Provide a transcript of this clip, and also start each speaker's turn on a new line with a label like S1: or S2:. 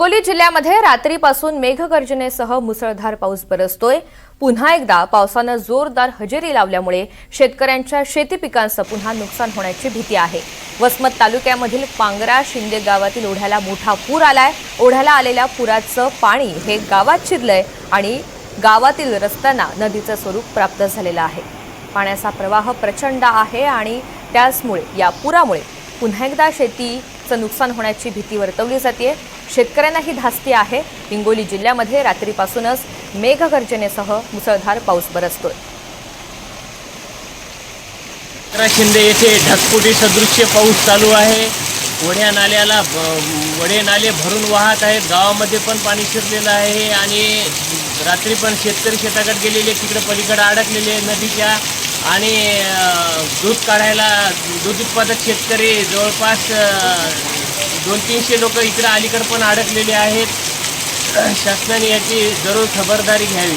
S1: हिंगोली जिल्ह्यामध्ये रात्रीपासून मेघगर्जनेसह मुसळधार पाऊस बरसतोय। पुन्हा एकदा पावसाने जोरदार हजेरी लावल्यामुळे शेतकऱ्यांच्या शेती पिकांचं पुन्हा नुकसान होण्याची भीती आहे। वसमत तालुक्यामधील पांगरा शिंदे गावातील ओढ्याला मोठा पूर आलाय। ओढ्याला आलेल्या पुराचं पाणी हे गावात शिरलंय आणि गावातील रस्त्यांना नदीचं स्वरूप प्राप्त झालेलं आहे। पाण्याचा प्रवाह प्रचंड आहे आणि त्यामुळे या पुरामुळे पुन्हा एकदा शेतीचं नुकसान होण्याची भीती वर्तवली जाते। शेतकऱ्यांनाही धास्ती आहे। हिंगोली जिल्ह्यामध्ये रात्रीपासूनच मेघगर्जनेसह मुसळधार पाऊस बरसतोय।
S2: शिंदे येथे ढगफुटी सदृश्य पाऊस चालू आहे। ओढ्या नाल्याला वडे नाले भरून वाहत आहेत। गावामध्ये पण पाणी शिरलेलं आहे आणि रात्री पण शेतकरी शेताकडे गेलेले, तिकडे पलीकडे अडकलेले नदीच्या आणि दूध काढायला दूध उत्पादक शेतकरी जवळपास 200-300 लोक इकडे अलीकडे पण अडकलेले आहेत। शासनाने याची जरूर खबरदारी घ्यावी।